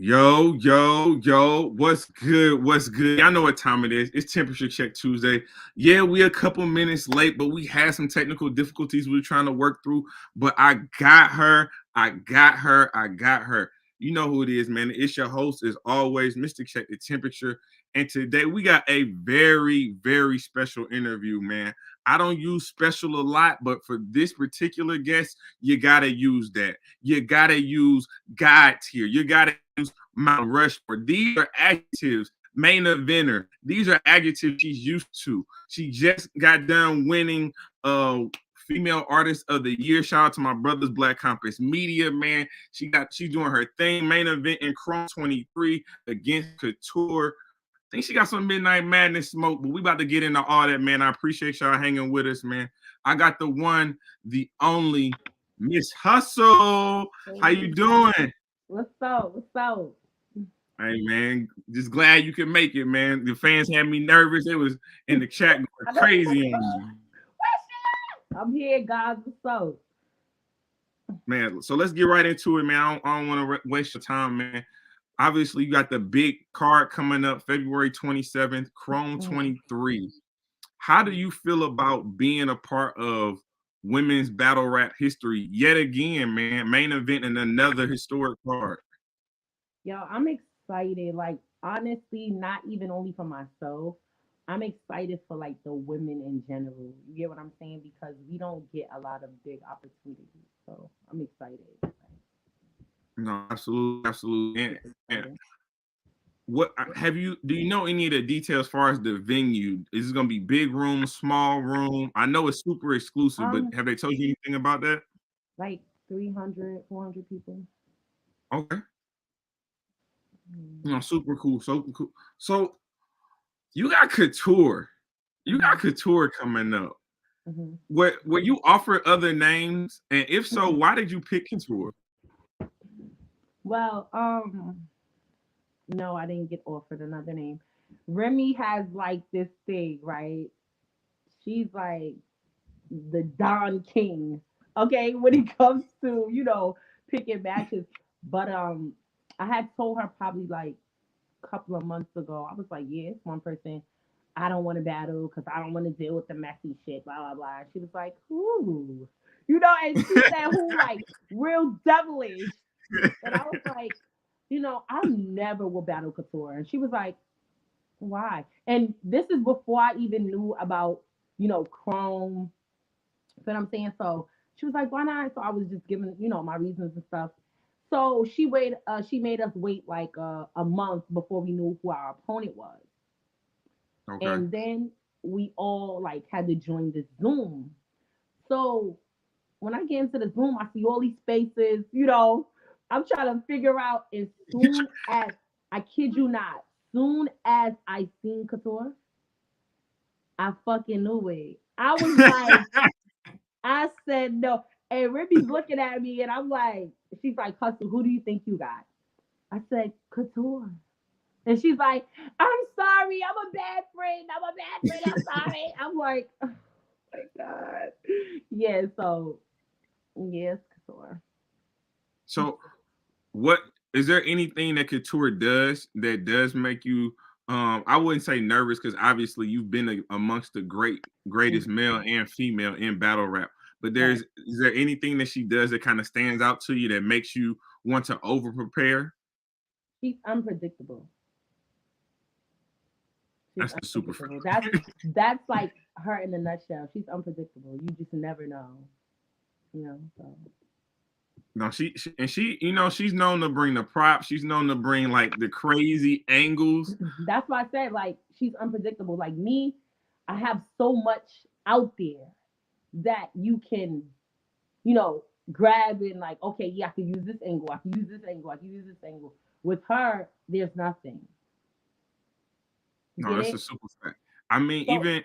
Yo, what's good? What's good? Y'all know what time it is. It's Temperature Check Tuesday. Yeah, we a couple minutes late, but we had some technical difficulties we were trying to work through. But I got her. You know who it is, man. It's your host, as always, Mr. Check the Temperature. And today we got a very, very special interview, man. I don't use special a lot, but for this particular guest, you gotta use that. You gotta use God tier. You gotta use Mount Rushmore. These are adjectives. Main eventer. These are adjectives she's used to. She just got done winning Female Artist of the Year. Shout out to my brothers, Black Compass Media, man. She's doing her thing. Main event in Chrome 23 against Couture. I think she got some Midnight Madness smoke, but we about to get into all that, man. I appreciate y'all hanging with us, man. I got the one, the only Miss Hustle. How you doing? What's up? What's up? Hey man, just glad you could make it, man. The fans had me nervous. It was in the chat going crazy on you. I'm here, guys. What's up? Man, so let's get right into it, man. I don't want to waste your time, man. Obviously, you got the big card coming up February 27th, Chrome 23. How do you feel about being a part of women's battle rap history yet again, man? Main event and another historic card. Yo, I'm excited. Like, honestly, not even only for myself. I'm excited for like the women in general. You get what I'm saying? Because we don't get a lot of big opportunities. So I'm excited. No, absolutely. And Excited. what have you? Do you know any of the details as far as the venue? Is it going to be big room, small room? I know it's super exclusive, but Um, have they told you anything about that? like 300, 400 people. Okay, Mm-hmm. no, super cool, super cool. So you got Couture, coming up. Hmm. What were you offered other names, and if so, why did you pick Couture? Well, no, I didn't get offered another name. Remy has like this thing, right? She's like the Don King. Okay, when it comes to, picking matches. But I had told her probably like a couple of months ago, I was like, yeah, it's one person I don't want to battle because I don't want to deal with the messy shit, blah blah blah. And she was like, who? And she said who like real devilish. And I was like, I never will battle Couture. And she was like, why? And this is before I even knew about, Chrome. You know what I'm saying? So she was like, why not? So I was just giving, my reasons and stuff. So she made us wait like a month before we knew who our opponent was. Okay. And then we all like had to join this Zoom. So when I get into the Zoom, I see all these spaces, I'm trying to figure out as soon as I kid you not, soon as I seen Couture, I fucking knew it. I was like, I said no. And Ribby's looking at me and I'm like, she's like, Hustle, who do you think you got? I said, Couture. And she's like, I'm sorry, I'm a bad friend. I'm sorry. I'm like, oh my God. Yeah, so yes, Couture. So, what is there anything that Couture does that does make you? I wouldn't say nervous because obviously you've been amongst the greatest male and female in battle rap. But Right. is there anything that she does that kind of stands out to you that makes you want to over prepare? She's unpredictable. She's That's the super. unpredictable. That's like her in a nutshell. She's unpredictable. You just never know. So No, she's known to bring the props. She's known to bring like the crazy angles. that's why I said like she's unpredictable. Like me, I have so much out there that you can, you know, grab and like, okay, yeah, I can use this angle, I can use this angle, I can use this angle. With her, there's nothing. You No, get that's a it? super fact. I mean, So even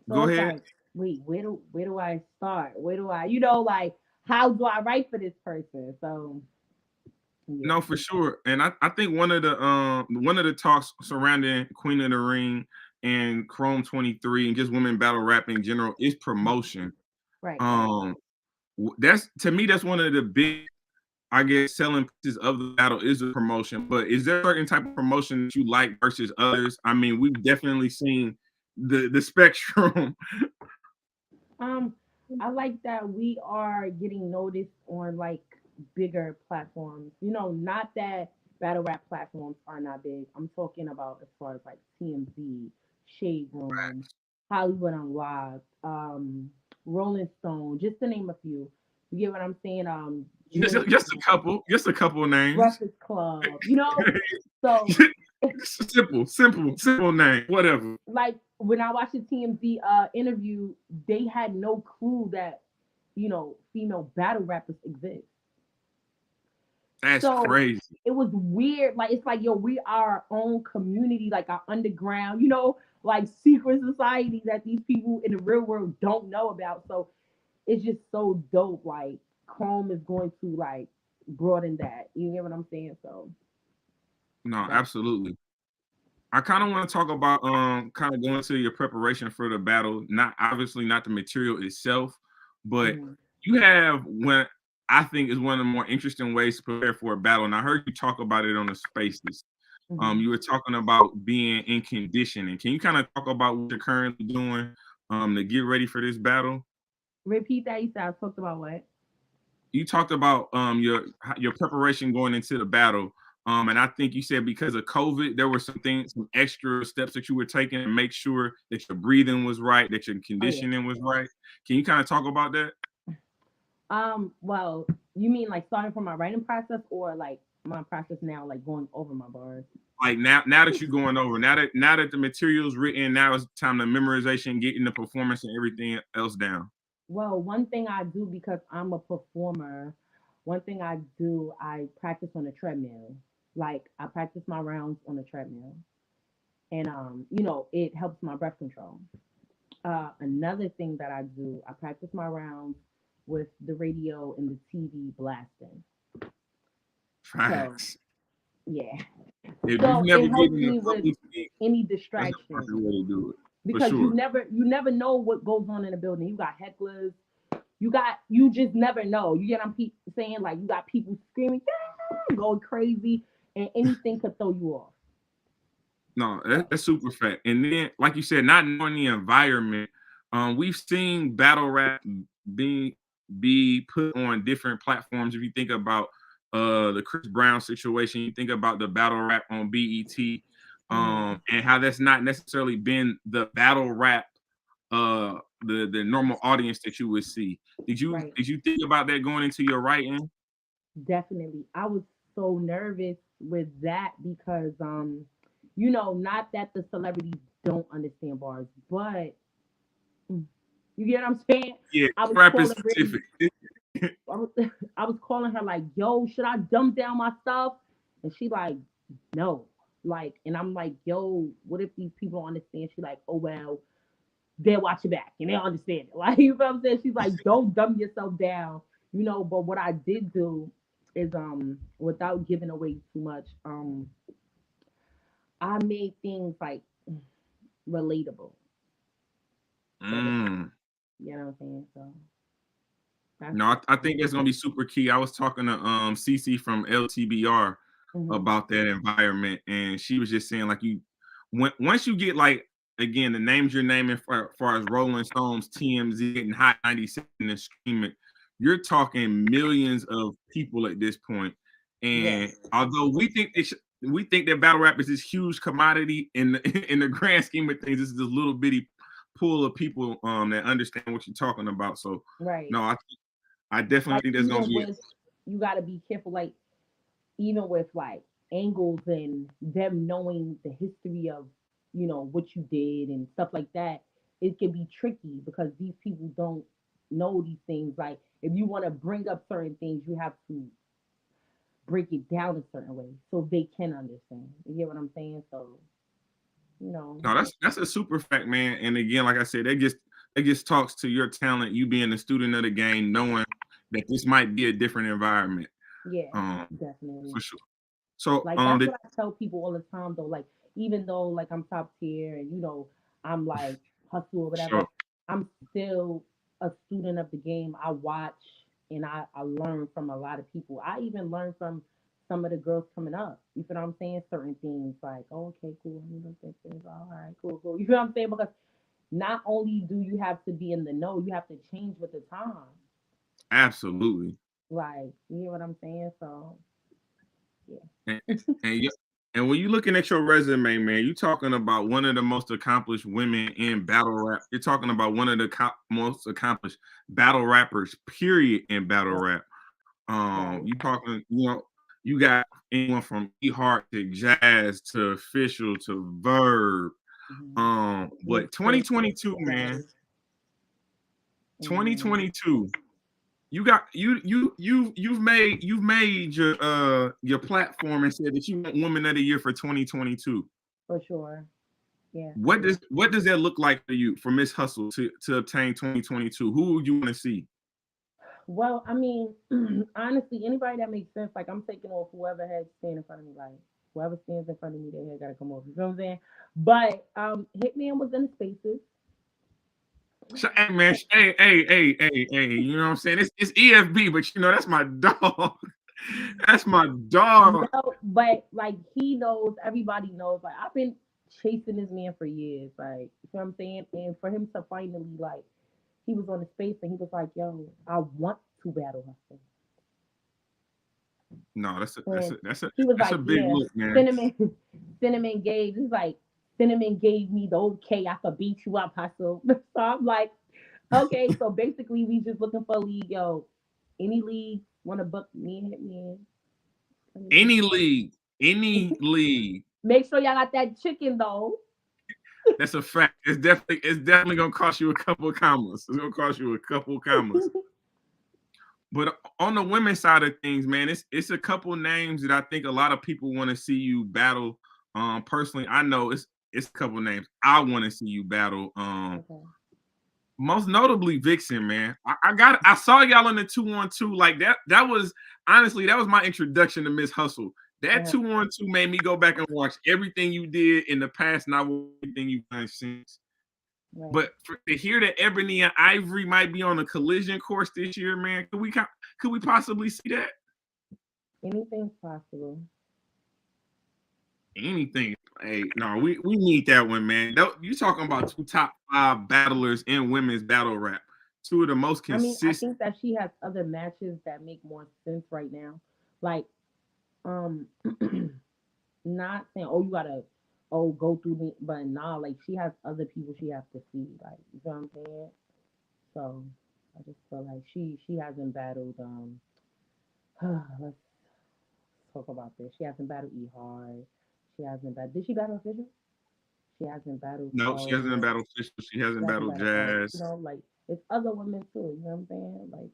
so go it's ahead. like, wait, where do I start? Where do I, like, how do I write for this person? So yeah. No, for sure. And I think one of the talks surrounding Queen of the Ring and Chrome 23 and just women battle rap in general is promotion. Right. That's to me that's one of the big I guess selling pieces of the battle is a promotion, but is there a certain type of promotion that you like versus others? I mean, we've definitely seen the spectrum. Um, I like that we are getting noticed on like bigger platforms. You know, not that battle rap platforms are not big. I'm talking about as far as like TMZ, Shade Room, Hollywood Unlocked, Rolling Stone, just to name a few. You get what I'm saying? just, Jordan, just a couple of names. Breakfast Club. You know, so Simple name, whatever. like when I watched the TMZ interview, they had no clue that female battle rappers exist. That's So crazy. it was weird. Like it's like yo, we are our own community, like our underground, like secret society that these people in the real world don't know about. So it's just so dope. Like Chrome is going to like broaden that. You get what I'm saying? So No, that's absolutely. I kind of want to talk about kind of going to your preparation for the battle, not obviously not the material itself, but mhm, you have when I think is one of the more interesting ways to prepare for a battle. And I heard you talk about it on the spaces. mhm. You were talking about being in conditioning. Can you kind of talk about what you're currently doing to get ready for this battle? Repeat that. You said I talked about what? You talked about your preparation going into the battle. And I think you said because of COVID, there were some things, some extra steps that you were taking to make sure that your breathing was right, that your Oh yeah. conditioning was right. Can you kind of talk about that? Well, you mean like starting from my writing process or like my process now, like going over my bars? Like now that you're going over, now that the material's written, now it's time to memorization, getting the performance and everything else down. Well, one thing I do because I'm a performer, one thing I do, I practice on a treadmill. Like I practice my rounds on a treadmill. And it helps my breath control. Another thing that I do, I practice my rounds with the radio and the TV blasting. So Facts. yeah. If you've So never it helps given the me with public speak, any that's the distraction perfect way to do it. For because you sure. never know what goes on in a building. You got hecklers, you just never know. You get what I'm saying? Like you got people screaming, "Yeah," going crazy, and anything could throw you off. No, So that's super fact. And then, like you said, not knowing the environment, we've seen battle rap be be put on different platforms. If you think about the Chris Brown situation, you think about the battle rap on BET, mhm, and how that's not necessarily been the battle rap the normal audience that you would see. right. Did you think about that going into your writing? Definitely. I was so nervous with that because not that the celebrities don't understand bars, but mm, you get what I'm saying? Yeah, I was rap is calling Brittany, specific. I was, I was calling her like, yo, should I dumb down my stuff? And she like, no. Like, and I'm like, yo, what if these people don't understand? She like, oh well, they'll watch it back and they'll understand it. Like, you know what I'm saying? She's like, don't dumb yourself down. But what I did do is without giving away too much, I made things like relatable. So that Mm. you know what I'm saying? So that's No, I think that's gonna be super key. I was talking to CC from LTBR hmm about that environment, and she was just saying like once you get like again the names you're naming for far as Rolling Stones, TMZ, and Hot 97 and streaming, you're talking millions of people at this point. yes, And although we think that battle rap is this huge commodity in the in the grand scheme of things, this is this little bitty pool of people that understand what you're talking about. So right. no, I definitely Like think there's gonna even be with you got to be careful. Like even with like angles and them knowing the history of what you did and stuff like that, it can be tricky because these people don't know these things. Like if you want to bring up certain things, you have to break it down a certain way so they can understand. You get what I'm saying? So you know, no, that's a super fact, man. And again, like I said, that just talks to your talent, you being a student of the game, knowing that this might be a different environment. yeah, Um, definitely. for sure. So Like that's what I tell people all the time though. Like even though like I'm top tier and I'm like hustle or sure. whatever, I'm still a student of the game. I watch and I learned from a lot of people. I even learned from some of the girls coming up. You feel what I'm saying? Certain things like, oh, okay, cool. You don't think this. All right, cool, cool. You feel what I'm saying? Because not only do you have to be in the know, you have to change with the time. Absolutely. Like, you know what I'm saying? So, And yeah. and, you, and when you're looking at your resume, man, you're talking about one of the most accomplished women in battle rap. You're talking about one of the most accomplished battle rappers, period, in battle Right, rap. right. You talking, you got anyone from E Heart to Jazz to Official to Verb. Mm-hmm. Big But sis, 2022, man, right. Mm-hmm. 2022. You got you've made your platform and said that you want Woman of the Year for 2022. For sure. Yeah. What does that look like for you for Miss Hustle to obtain 2022? Who would you want to see? Well, I mean, honestly, anybody that makes sense, like I'm taking off whoever has stand in front of me, like whoever stands in front of me, they had gotta come off. You know what I'm saying? But Hitman was in the spaces. Hey man, hey, you know what I'm saying? It's EFB, but that's my dog. That's my dog. No, but like he knows, everybody knows. Like I've been chasing this man for years. Like you know what I'm saying? And for him to finally like he was on the space and he was like, yo, I want to battle hustle. No, that's a that's And a that's a he was that's a like, big yeah, look, man. Cinnamon, Cinnamon gave, it's like, Cinnamon gave me the okay, I could beat you up, hustle. So I'm like, okay, so basically we just looking for a league, yo. Any league want to book me and hit me in? Let me Any see. league, any league. Make sure y'all got that chicken though. That's a fact. It's definitely gonna cost you a couple of commas. It's gonna cost you a couple of commas. But on the women's side of things, man, it's a couple names that I think a lot of people want to see you battle. Personally, I know it's a couple names I want to see you battle. Okay. Most notably Vixen, man. I saw y'all in the 2-on-2 like that. That was honestly that was my introduction to Miss Hustle. That Uh, 2-on-2 made me go back and watch everything you did in the past, not everything you've done since. right. But to hear that Ebony and Ivory might be on a collision course this year, man, could we possibly see that? Anything's possible. Anything. Hey, no, we need that one, man. You talking about two top five battlers in women's battle rap. Two of the most I mean, I consistent. think that she has other matches that make more sense right now. Like, um, not saying, oh, you gotta, oh, go through me, but nah, like she has other people she has to see. Like, you know what I'm saying? So I just feel like she hasn't battled. Let's talk about this. She hasn't battled E Hard. She hasn't battled. Did she battle Official? She hasn't battled No, she hasn't Cole. battled Fisher. She She hasn't hasn't battled battled X. You Jazz. know, like it's other women too. You know what I'm saying? Like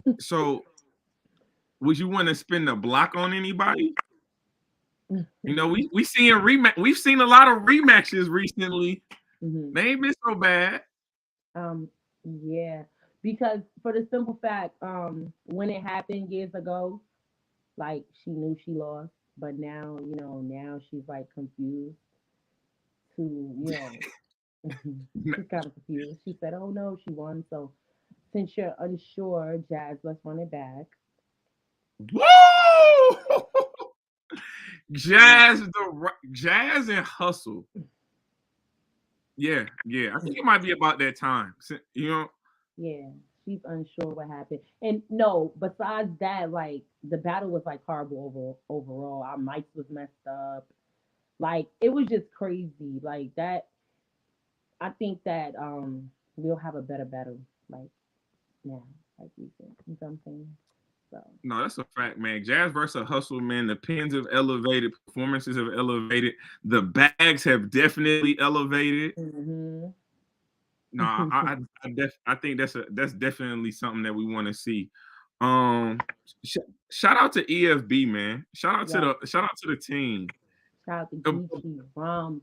so. So, would you want to spin the block on anybody? We've seen a lot of rematches recently. hmm They ain't been so bad. Um, yeah, because for the simple fact, when it happened years ago, like she knew she lost, but now, now she's like confused to, she's kind of confused. She said, "Oh no, she won." So since you're unsure, Jazz, let's run it back. Woo! Like, Jazz and Hustle. Yeah, yeah. I think it might be about that time. yeah, she's unsure what happened. And no, besides that, like the battle was like horrible overall. Our mics was messed up. Like it was just crazy. Like that. I think that we'll have a better battle like now, like recent. You know what I'm saying? So. No, that's a fact, man. Jazz versus Hustle, man. The pins have elevated, performances have elevated, the bags have definitely elevated. Hmm. No, I think that's definitely something that we want to see. Um, sh- Shout out to EFB, man. Yeah. Shout out to the team. Shout out to Uh, Geechee, Rom,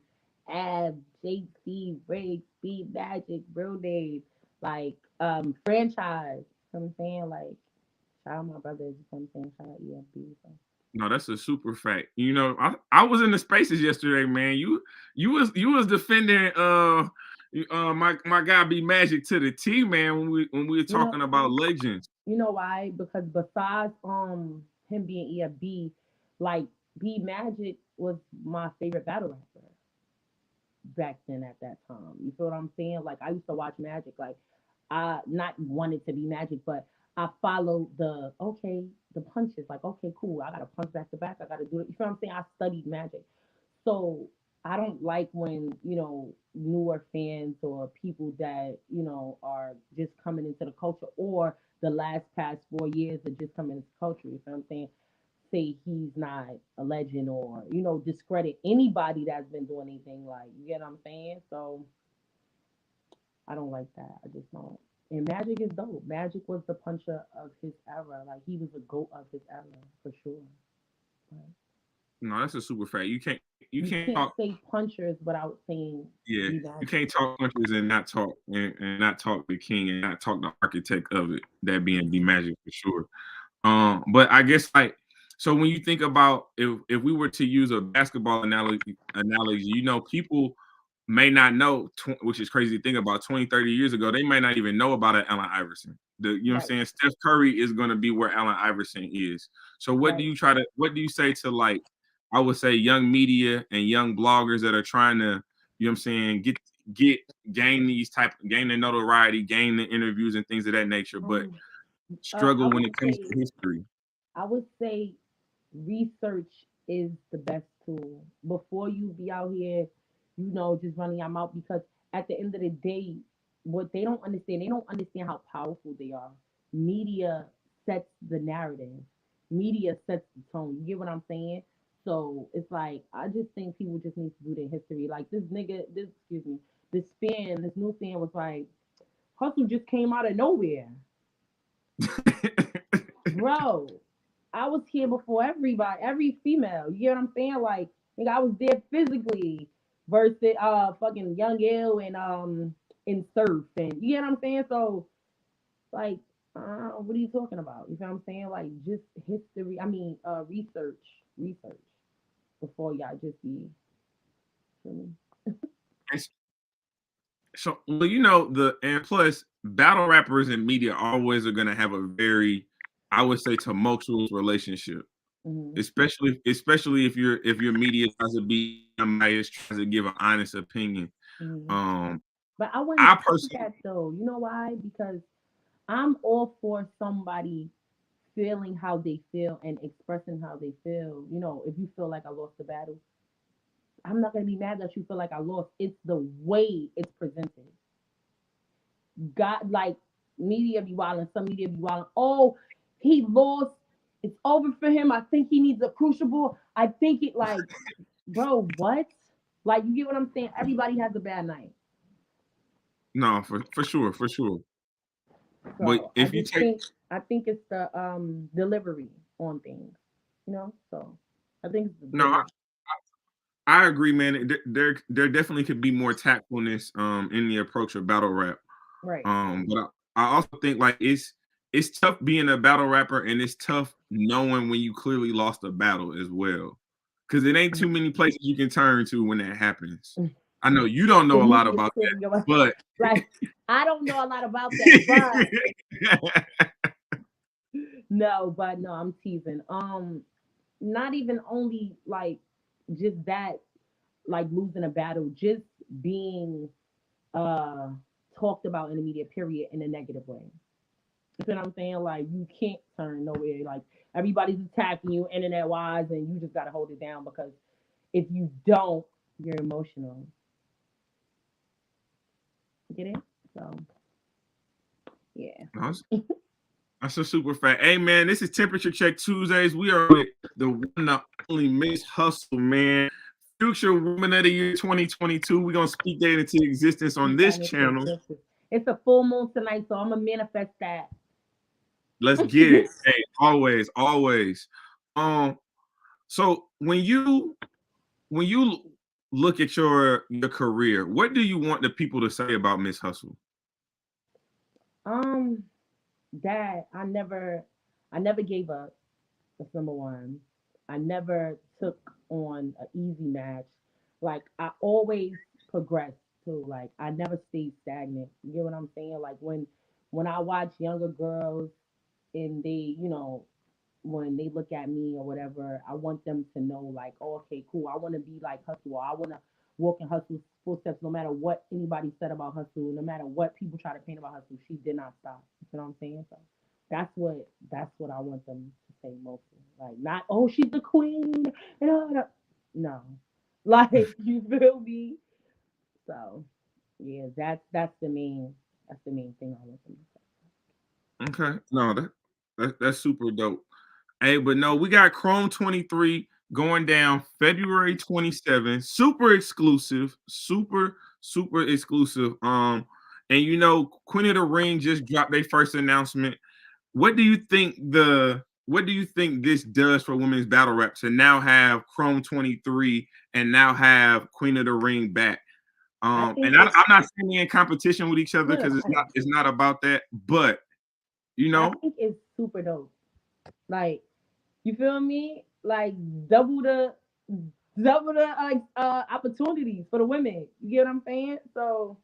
Ab, JT, Ray, Speed Magic, Real Dave, like franchise. You know what I'm saying? Like shout out my brothers, you know what I'm saying? Shout out EFB. So. No, that's a super fact. I was in the spaces yesterday, man. You was defending My guy be Magic to the T, man. When we were You know, talking about legends. you know why? Because besides him being EFB, like B Magic was my favorite battle rapper back then at that time. You feel what I'm saying? Like I used to watch Magic, like I not wanted to be Magic, but I followed the okay, the punches. Like okay, cool. I gotta punch back to back. I gotta do it. You feel what I'm saying? I studied Magic, so I don't like when newer fans or people that are just coming into the culture or the last past 4 years are just coming into culture. You feel what I'm saying? Say he's not a legend or discredit anybody that's been doing anything, like, you get what I'm saying? So I don't like that. I just don't. And Magic is dope. Magic was the puncher of his era. Like he was a goat of his era for sure. But No, that's a super fact. You you can't can't talk. say punchers without saying Yeah, be you Magic. can't talk punches and not talk and not talk the king and not talk the architect of it. That being the Magic for sure. But I guess like so when you think about if we were to use a basketball analogy, people may not know, which is crazy to think about 20, 30 years ago, they might not even know about an Allen Iverson. You know what I'm Right, saying? Steph Curry is going to be where Allen Iverson is. So right. what do you say to like, I would say young media and young bloggers that are trying to, you know what I'm saying, get gain the notoriety, gain the interviews and things of that nature, but Um, I struggle when would it comes say to history. I would say research is the best tool before you be out here, just running your mouth. Because at the end of the day, what they don't understand how powerful they are. Media sets the narrative. Media sets the tone. You get what I'm saying? So it's like I just think people just need to do their history. Like this nigga, this new fan was like, Hustle just came out of nowhere. Bro, I was here before everybody, every female. You get what I'm saying? Like, nigga, I was there physically versus fucking Young Ill and in Surf, and you get what I'm saying? So like, what are you talking about? You know what I'm saying? Like just history. I mean, research before y'all just be. Feel me? So, well, the and plus battle rappers and media always are gonna have a very, I would say, tumultuous relationship. Mm-hmm. Especially if your media tries to be unbiased, tries to give an honest opinion. Mm-hmm. Um, But I wouldn't I say personally that though. You know why? Because I'm all for somebody feeling how they feel and expressing how they feel. If you feel like I lost the battle, I'm not gonna be mad that you feel like I lost. It's the way it's presented. God, like media be wilding, some media be wilding. Oh, he lost. It's over for him. I think he needs a crucible. I think it like, bro, what? Like you get what I'm saying? Everybody has a bad night. no for sure, for sure. But So I if you just take think it's the delivery on things. So I think it's the no, delivery. I agree, man. There definitely could be more tactfulness in the approach of battle rap. Right. But I also think like it's tough being a battle rapper and it's tough knowing when you clearly lost a battle as well. Cause it ain't too many places you can turn to when that happens. I know you don't know The a lot media about clearly go that, like I don't know a lot about that, but but no, I'm teasing. Not even only like just that, like losing a battle, just being uh talked about in the media, period, in a negative way. You know what I'm saying? Like you can't turn nowhere. Like everybody's attacking you internet wise, and you just gotta hold it down because if you don't, you're emotional. Get it? So yeah. that's a super fact. Hey man, this is Temperature Check Tuesdays. We are with the one and only Miss Hustle, man. Future Woman of the Year 2022. We're gonna speak that into existence on Keep this that into channel. existence. It's a full moon tonight, so I'm gonna manifest that. Let's get it. Hey, always, always. Um, so when you look at your career, what do you want the people to say about Miss Hustle? um, that I never gave up. That's number one. I never took on an easy match. Like I always progressed. too. Like I never stayed stagnant. You get what I'm saying? Like when I watch younger girls and they, when they look at me or whatever, I want them to know like, oh, okay, cool. I want to be like Hustle. Or I want to walk in Hustle's footsteps. No matter what anybody said about Hustle, no matter what people try to paint about Hustle, she did not stop. You know what I'm saying? So that's what I want them to say mostly. Like not, oh, she's the queen. And all that. No, like you feel me? So yeah, that's the main thing I want them to Okay. No, that's super dope. Hey, but no, we got Chrome 23 going down February 27th. Super exclusive. Super exclusive. And Queen of the Ring just dropped their first announcement. What do you think this does for women's battle rap to now have Chrome 23 and now have Queen of the Ring back? say. I think And it's I'm not saying they're in competition with each other good. because it's not about that, but you I know, think it's super dope. Like, you feel me? Like double the opportunities for the women. You get what I'm saying? So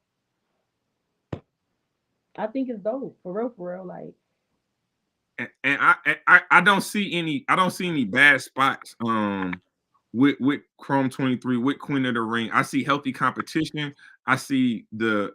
I think it's dope for real, for real. Like, and I don't see any bad spots with Chrome 23 with Queen of the Ring. I see healthy competition. I see the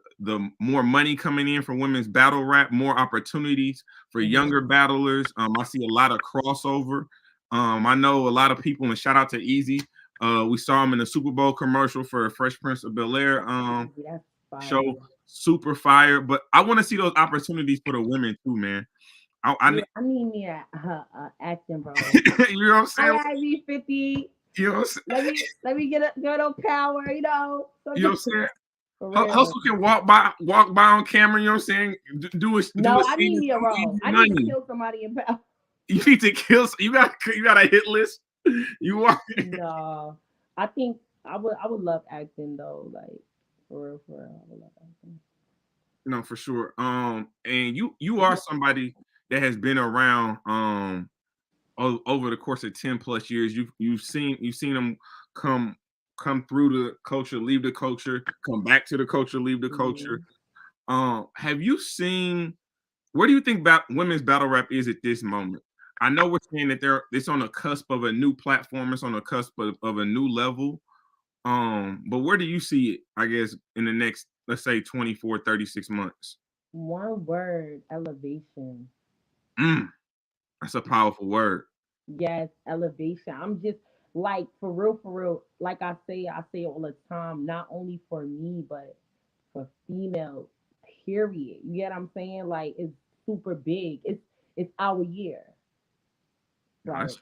more money coming in for women's battle rap, more opportunities for hmm younger battlers. I see a lot of crossover. I know a lot of people, and shout out to Easy. We saw him in the Super Bowl commercial for Fresh Prince of Bel Air that's show, fire. super fire. But I want to see those opportunities for the women too, man. I Yeah, I need me acting role. you know what I'm I saying? gotta be 50. You know what I'm saying? Let me get a good old power. You know what I'm saying? For real. Hustle can walk by on camera. You know what I'm saying? Do a No, I scene need with me a some role. easy I need to money. kill somebody in power. You need to kill. You got a hit list. You want No, I think I would love acting though. Like for real, I would love acting. no for sure. And you are somebody that has been around over the course of 10 plus years. You've seen them come come through the culture, leave the culture, come back to the culture, leave the culture. hmm Have you seen where do you think about women's battle rap is at this moment? I know we're saying that it's on the cusp of a new platform, it's on the cusp of a new level. But where do you see it, I guess, in the next, let's say 24, 36 months? One word, elevation. Mm, that's a powerful word. Yes, elevation. I'm just like for real, for real. Like I say all the time. Not only for me, but for females. Period. You get what I'm saying? Like it's super big. It's our year. No, Like that's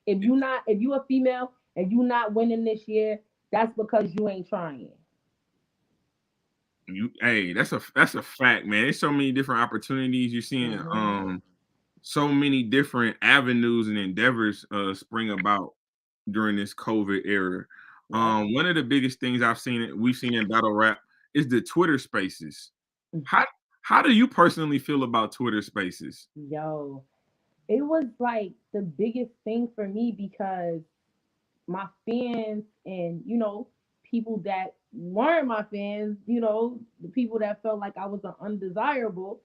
if you a female and you not winning this year, that's because you ain't trying. hey, that's a fact, man. There's so many different opportunities. You're seeing hmm so many different avenues and endeavors spring about during this COVID era. Yep. One of the biggest things we've seen in battle rap is the Twitter Spaces. How how do you personally feel about Twitter Spaces? Yo, it was like the biggest thing for me because my fans and people that weren't my fans, the people that felt like I was an undesirable,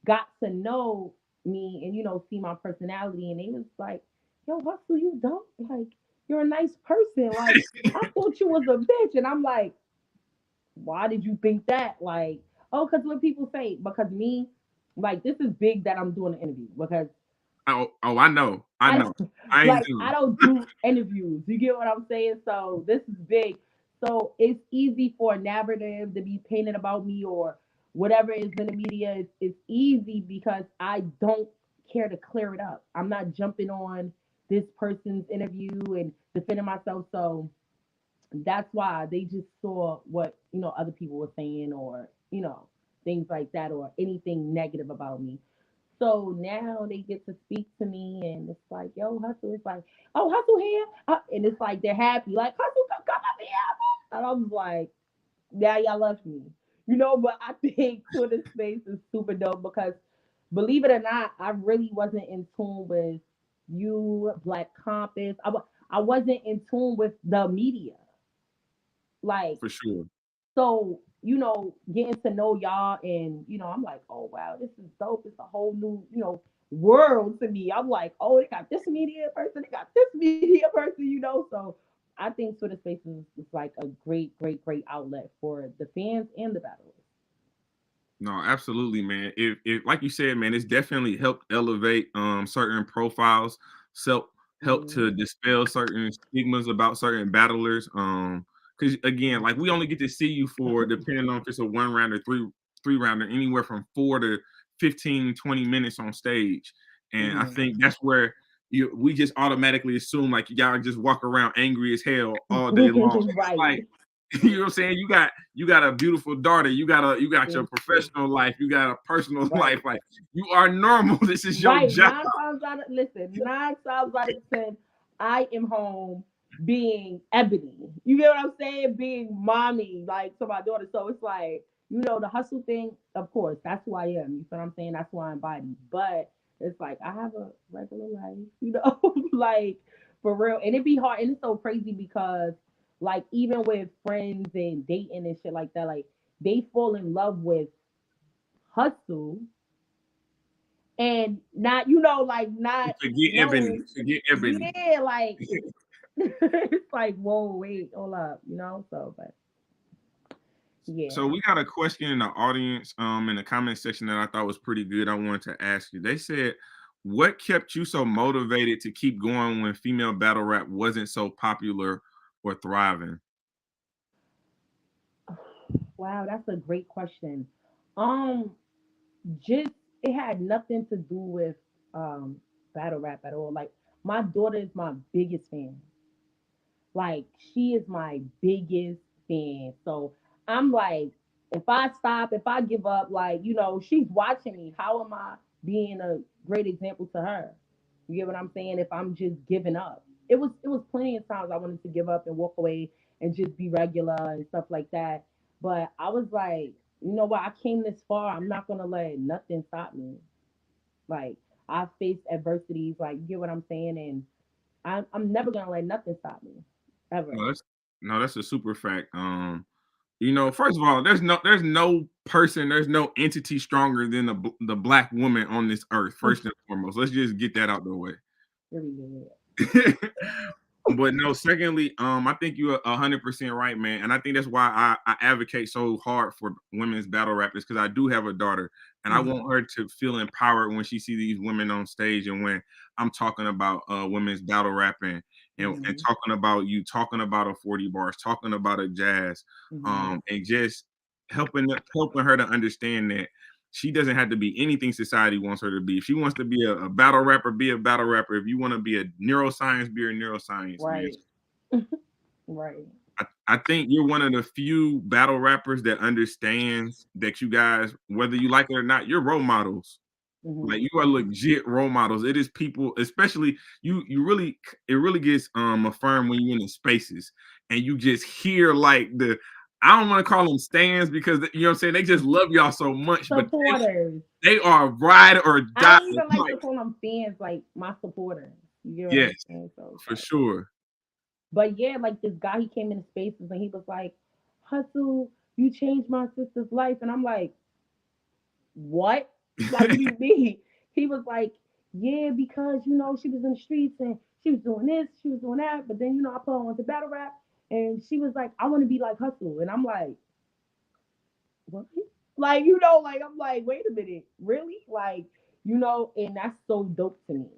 got to know me and see my personality, and they was like, "Yo, Russell, you don't like you're a nice person. Like I thought you was a bitch," and I'm like, "Why did you think that?" Like, oh, because what people say because me, like this is big that I'm doing an interview because Oh, I know, I I know. I ain't I doing. don't do interviews. You get what I'm saying? So this is big. So it's easy for a narrative to be painted about me or whatever is in the media. It's easy because I don't care to clear it up. I'm not jumping on this person's interview and defending myself. So that's why they just saw what other people were saying or things like that or anything negative about me. So now they get to speak to me, and it's like, yo, Hustle. It's like, oh, Hustle here, and it's like they're happy, like Hustle, come up here, man. And I'm like, now y'all love me, But I think Twitter Space is super dope because, believe it or not, I really wasn't in tune with you, Black Compass. I wasn't in tune with the media, like For sure. So, getting to know y'all, and I'm like, oh wow, this is dope. It's a whole new, world to me. I'm like, oh, they got this media person, they got this media person, So I think Twitter Spaces is like a great, great, great outlet for the fans and the battlers. No, absolutely, man. If like you said, man, it's definitely helped elevate certain profiles, self help to Mhm. dispel certain stigmas about certain battlers. Because again, like we only get to see you for depending on if it's a one round or three rounder, anywhere from 4 to 15, 20 minutes on stage. And I Mhm. think that's where we just automatically assume like y'all just walk around angry as hell all day long. It's Right. like you know what I'm saying? You got a beautiful daughter. You got your Thank you. professional life. You got a personal Right. life. Like you are normal. This is your Right. job. 9 times out of 10, I am home being Ebony. You get what I'm saying? Being mommy, like to my daughter. So it's like, the hustle thing, of course, that's who I am. You feel what I'm saying? That's who I embody. But it's like I have a regular life, like for real. And it be hard. And it's so crazy because like even with friends and dating and shit like that, like they fall in love with hustle and not like You not forget Ebony. knowing. Forget Ebony. Yeah, like it's like whoa, wait, hold up, so but So yeah. we got a question in the audience, in the comment section that I thought was pretty good. I wanted to ask you. They said, "What kept you so motivated to keep going when female battle rap wasn't so popular or thriving?" Wow, that's a great question. um just it had nothing to do with um battle rap at all. Like my daughter is my biggest fan. Like she is my biggest fan. So I'm like, if I stop, if I give up, like, she's watching me. How am I being a great example to her? You get what I'm saying? If I'm just giving up. It was plenty of times I wanted to give up and walk away and just be regular and stuff like that. But I was like, you know what, I came this far. I'm not gonna let nothing stop me. Like I've faced adversities, like you get what I'm saying, and I'm never gonna let nothing stop me. Ever. No, that's a super fact. First of all, there's no person, there's no entity stronger than the black woman on this earth. First and foremost, let's just get that out the way. Period. But no, secondly, I think you're 100% right, man, and I think that's why I advocate so hard for women's battle rappers because I do have a daughter, and I want Mhm. her to feel empowered when she see these women on stage, and when I'm talking about women's battle rapping and Mhm. talking about you, talking about a 40 bars, talking about a jazz, Mhm. and just helping her to understand that she doesn't have to be anything society wants her to be. If she wants to be a battle rapper, be a battle rapper. If you want to be a neuroscience, be a neuroscience, man. Right. Right. I think you're one of the few battle rappers that understands that you guys, whether you like it or not, you're role models. Like Mhm. you are legit role models. It is people, especially you really it really gets affirmed when you're in the spaces and you just hear like I don't want to call them stands because you know what I'm saying, they just love y'all so much, but Supporters. they are ride or I die. don't even like Like, to call them fans, like my supporters. You get what yes, I'm saying? So it's for like, sure. but yeah, like this guy, he came into spaces and he was like, "Hustle, you changed my sister's life," and I'm like, what? Like, what do you mean? He was like, yeah, because she was in the streets and she was doing this, she was doing that, but then I put her on to battle rap, and she was like, I want to be like Hustle, and I'm like, what? Like, like I'm like, wait a minute, really? Like, and that's so dope to me.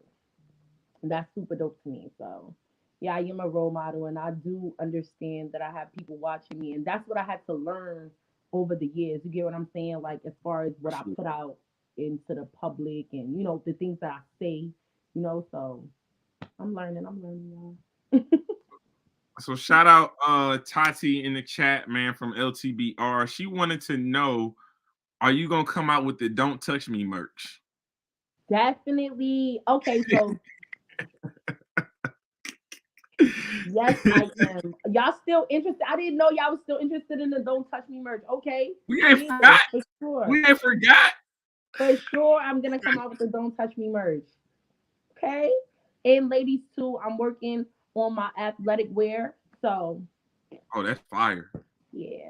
That's super dope to me. So, yeah, I am a role model, and I do understand that I have people watching me, and that's what I had to learn over the years. You get what I'm saying? Like as far as For what I sure. put out into the public, and the things that I say. So I'm learning, y'all. So shout out Tati in the chat, man, from LTBR. She wanted to know, are you gonna come out with the Don't Touch Me merch? Definitely. Okay, so yes, I am. Y'all still interested? I didn't know y'all was still interested in the Don't Touch Me merch. Okay, We ain't yeah, forgot. for sure. We ain't forgot. For sure, I'm gonna come out with the Don't Touch Me merch. Okay. And ladies too, I'm working on my athletic wear. So Oh, that's fire. yeah.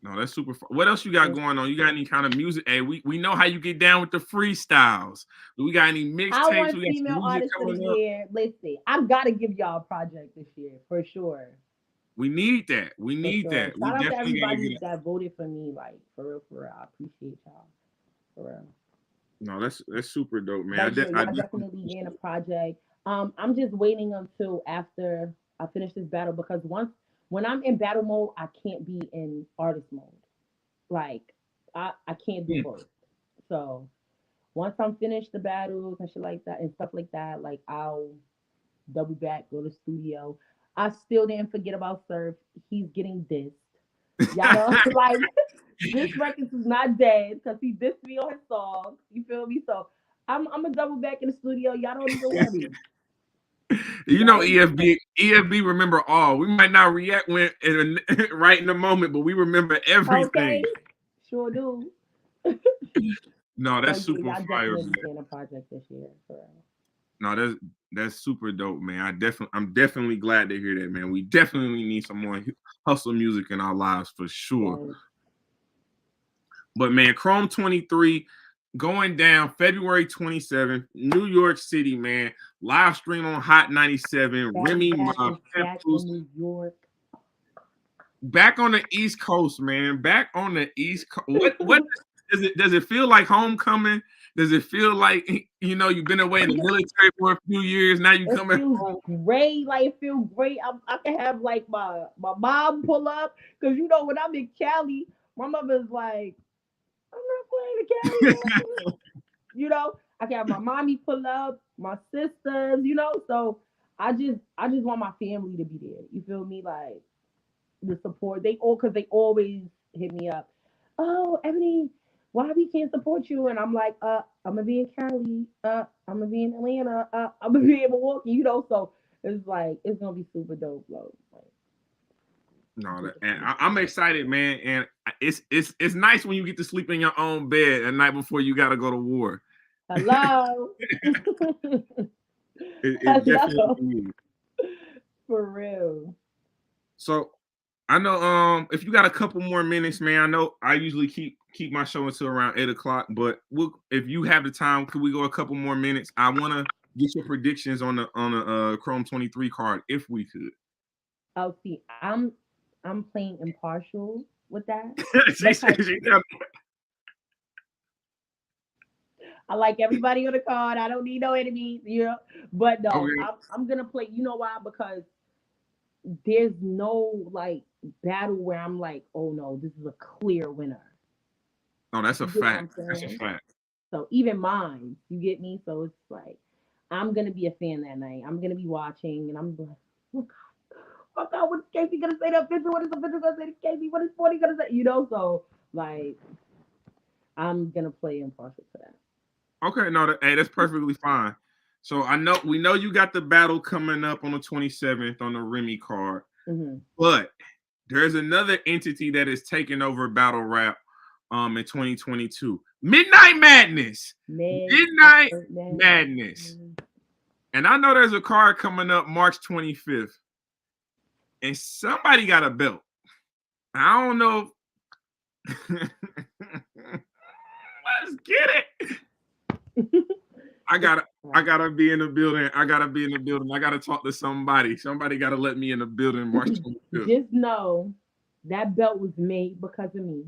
No, that's super fun. What else you got going on? You got any kind of music? Hey, we know how you get down with the freestyles. Do we got any I mixtapes? want We got some female music artist of the coming up. year. Listen, I've got to give y'all a project this year for sure. We need that. We For need sure. that. We Shout out to definitely gotta everybody get it. that voted for me. Like for real, for real. I appreciate y'all. For real. No, that's super dope, man. But yeah, I y'all definitely definitely getting a appreciate project. I'm just waiting until after I finish this battle because once when I'm in battle mode, I can't be in artist mode. Like I can't do it. both. So once I'm finished the battles and shit like that and stuff like that, like I'll double back, go to studio. I still didn't forget about Surf. He's getting dissed. Y'all know, like this record is not dead because he dissed me on his song. You feel me? So I'm a double back in the studio. Y'all don't even worry. You Y'all know, don't even worry. EFB remember all. We might not react when right in the moment, but we remember Okay, everything. sure do. No, So that's yeah, super y'all fire, definitely man. getting a project this year. For real. No, that's super dope, man. I'm definitely glad to hear that, man. We definitely need some more hustle music in our lives for sure. Yes. But man, Chrome 23 going down February 27th, New York City, man. Live stream on Hot 97, Remy That Ma, is back Papoose. in New York. Back on the East Coast, man. Back on the East Coast. What does it feel like homecoming? Does it feel like you've been away in the military for a few years? Now you It coming feels home. great. Like it feels great. I can have like my mom pull up because when I'm in Cali, my mother's like, I'm not playing to Cali. I can have my mommy pull up, my sisters. So I just want my family to be there. You feel me? Like the support. Because they always hit me up. Oh, Ebony, why we can't support you? And I'm like, I'm gonna be in Cali. I'm gonna be in Atlanta. I'm gonna be in Milwaukee. So it's like it's gonna be super dope, bro. Like, No, super, and super I'm excited, man. And it's nice when you get to sleep in your own bed a night before you got to go to war. hello, It definitely hello, is. for real. So I know if you got a couple more minutes, man. I know I usually keep my show until around 8 o'clock, but if you have the time, could we go a couple more minutes? I want to get your predictions on the Chrome 23 card if we could. Oh, see, I'm playing impartial with that She because said I like everybody on the card. I don't need no enemies. But no, okay. I'm gonna play. You know why? Because there's no like battle where I'm like, oh no, this is a clear winner. No, that's a You get what fact. I'm That's a saying? fact. So even mine, you get me? So it's like I'm gonna be a fan that night. I'm gonna be watching and I'm like, oh God, oh God, what's Casey gonna say to Fisher? What is the Fisher gonna say to Casey? What is 40 gonna say? So like I'm gonna play impartial to that. Okay, no, hey, that's perfectly fine. So we know you got the battle coming up on the 27th on the Remy card, Mm-hmm. but there's another entity that is taking over battle rap in 2022. Midnight Madness. Meg, Midnight Madness. And I know there's a card coming up March 25th, and somebody got a belt. I don't know. Let's get it. I gotta I gotta be in the building. I gotta be in the building. I gotta talk to somebody. Somebody gotta let me in the building March 25th. Just know that belt was made because of me.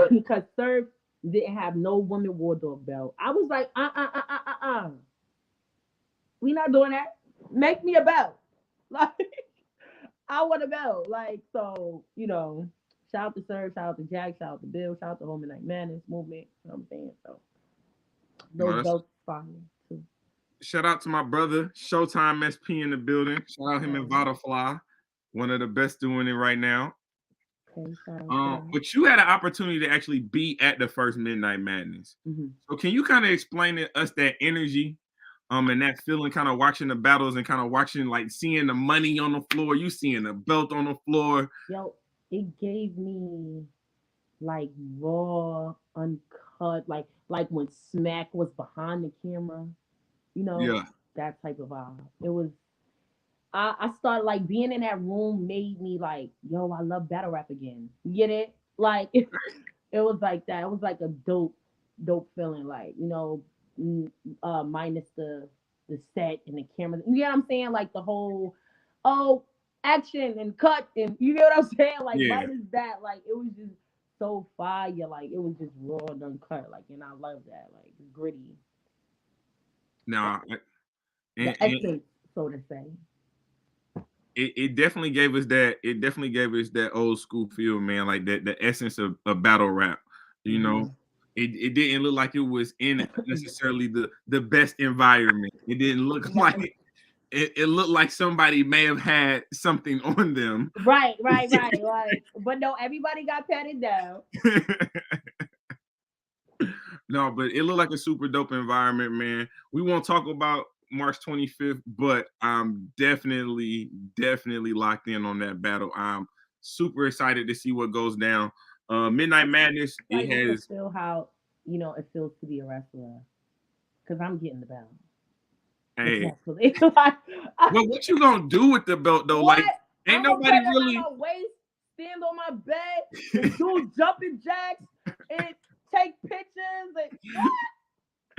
Because Surf didn't have no woman wardrobe belt. I was like, we not doing that. Make me a belt. Like I want a belt. Like so. Shout out to Surf, shout out to Jack, shout out to Bill, shout out to Home and Night Madness movement. You know what I'm saying? So No, those belts fine too. shout out to my brother Showtime SP in the building. Shout out him and Okay, Vodafly, one of the best doing it right now. okay, shout out to that. But you had an opportunity to actually be at the first Midnight Madness. Mm-hmm. So can you kind of explain to us that energy, and that feeling, kind of watching the battles and kind of watching, like seeing the money on the floor, you seeing the belt on the floor. Yo, it gave me like raw, uncut, like when Smack was behind the camera, you know, Yeah. that type of vibe. It was I started like being in that room made me like, yo, I love battle rap again. You get it? Like it was like that. It was like a dope feeling. Like minus the set and the cameras. You get what I'm saying? Like the whole oh action and cut and you get what I'm saying? Like Yeah. minus that, like it was just so fire. Like it was just raw and uncut. Like and I love that. Like gritty. The, Now, the and essence, so to say. it definitely gave us that. It definitely gave us that old school feel, man. Like that, the essence of battle rap. You know, Mhm. it didn't look like it was in necessarily the best environment. It didn't look like Right, it looked like somebody may have had something on them. right. Like, but no, everybody got patted down. No, but it looked like a super dope environment, man. We won't talk about March 25th, but I'm definitely locked in on that battle. I'm super excited to see what goes down. Midnight Madness, it Excited to has feel how it feels to be a wrestler. Cause I'm getting the belt. hey, Respectfully, like well, what you gonna do with the belt though? Like, what? ain't I'm gonna put nobody it around really my waist, stand on my bed, and do jumping jacks and take pictures and what?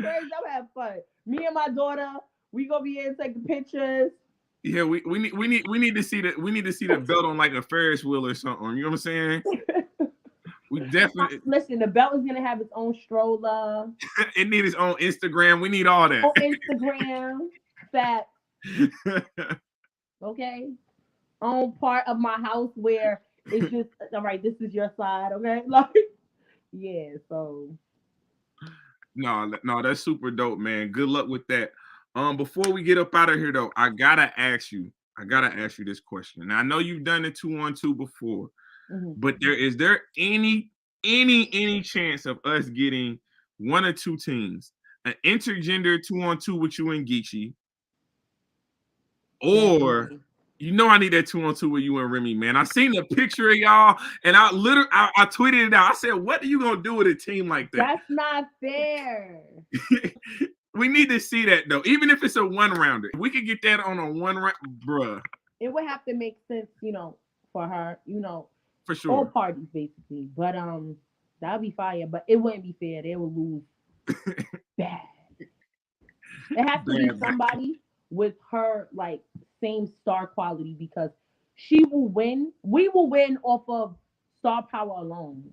Crazy. I'm having fun. Me and my daughter, we gonna be in taking pictures. yeah, we need to see the belt on like a Ferris wheel or something. You know what I'm saying? We definitely Listen, the belt is gonna have its own stroller it need its own Instagram. We need all that. on Instagram. That okay? On part of my house where it's just all right. This is your side, okay? Like yeah. So No, that's super dope, man. Good luck with that. Before we get up out of here though, I gotta ask you this question. Now I know you've done the 2-on-2 before, mhm. but there any chance of us getting one or two teams, an intergender 2-on-2 with you and Geechee, or Definitely. I need that 2-on-2 with you and Remy, man. I seen the picture of y'all, and I tweeted it out. I said, "What are you gonna do with a team like that?" That's not fair. We need to see that though, even if it's a one rounder. We could get that on a one round, bruh, It would have to make sense, for her, for all sure. parties basically. But that'd be fire. But it wouldn't be fair. They would lose bad. It has to be Bad, bad. somebody with her like same star quality because she will win. We will win off of star power alone.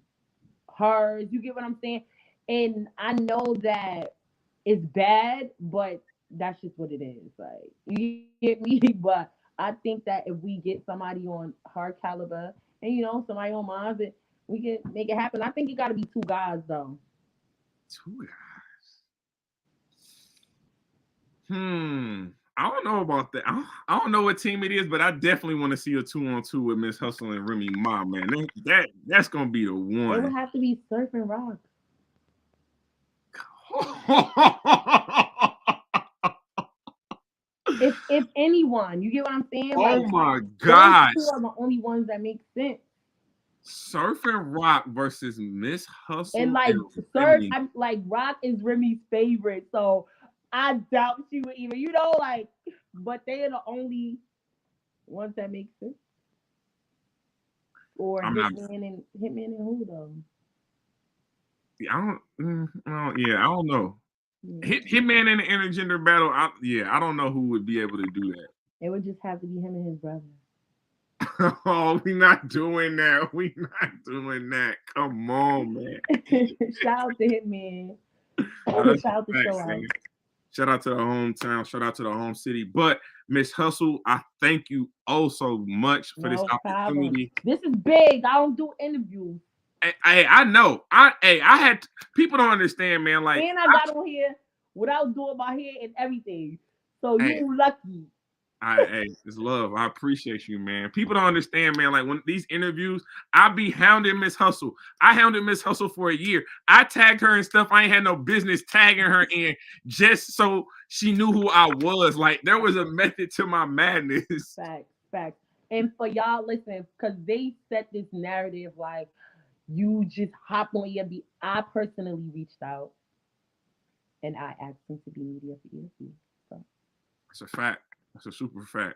Hers, you get what I'm saying? And I know that it's bad, but that's just what it is. Like you get me? But I think that if we get somebody on her caliber and somebody on mine, that we can make it happen. I think it got to be two guys though. Two guys. I don't know about that. I don't know what team it is, but I definitely want to see a 2-on-2 with Miss Hustle and Remy Ma, man. That's gonna be the It would one. have to be Surf and Rock. If anyone, you get what I'm saying? Oh Like my those gosh. two are the only ones that make sense. Surf and Rock versus Miss And Hustle like and Surf, Remy. I'm like Rock is Remy's favorite, so I doubt she would even, like. But they are the only ones that make sense. Or I'm not. Hitman and who though? Yeah, I don't know. Yeah. Hitman in the intergender battle. I don't know who would be able to do that. It would just have to be him and his brother. Oh, we not doing that. We not doing that. Come on, man. Shout out to Hitman. No, Shout that's a out to fact, Show man. Out. Shout out to the hometown. Shout out to the home city. But Miss Hustle, I thank you oh so much for this No problem. opportunity. This is big. I don't do interviews. I know. I had people don't understand, man. Like And I got on here without doing my hair and everything. So hey, you lucky. it's love. I appreciate you, man. People don't understand, man. Like when these interviews, I be hounding Miss Hustle. I hounded Miss Hustle for a year. I tagged her and stuff. I ain't had no business tagging her in just so she knew who I was. Like there was a method to my madness. Facts, facts. And for y'all listening, because they set this narrative like you just hop on your beat. I personally reached out and I asked him to be media for ESP. So That's a fact. That's a super fact.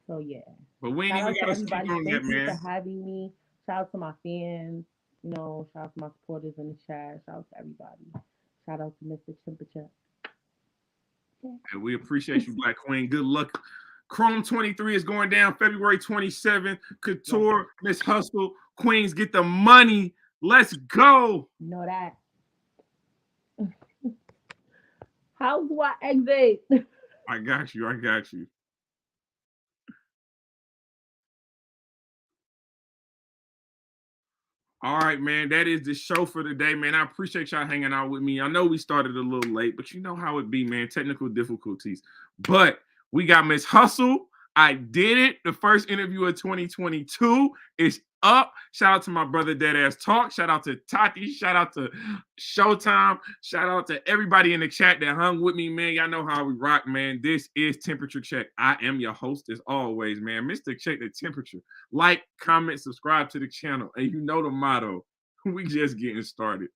so yeah. But we ain't Shout even out to gotta speak everybody. on that, Thank you for man. having me. Shout out to my fans. Shout out to my supporters in the chat. Shout out to everybody. Shout out to Mr. Temperature. And we appreciate you, Black Queen. Good luck. Chrome 23 is going down February 27th. Couture, Miss Hustle, Queens, get the money. Let's go. You know that. How do I exit? I got you. I got you. All right, man. That is the show for today, man. I appreciate y'all hanging out with me. I know we started a little late, but you know how it be, man. Technical difficulties. But we got Miss Hustle. I did it. The first interview of 2022 is up. Shout out to my brother Deadass Talk. Shout out to Tati. Shout out to Showtime. Shout out to everybody in the chat that hung with me, man. Y'all know how we rock, man. This is Temperature Check. I am your host as always, man. Mr. Check the Temperature. Like, comment, subscribe to the channel. And you know the motto. We just getting started.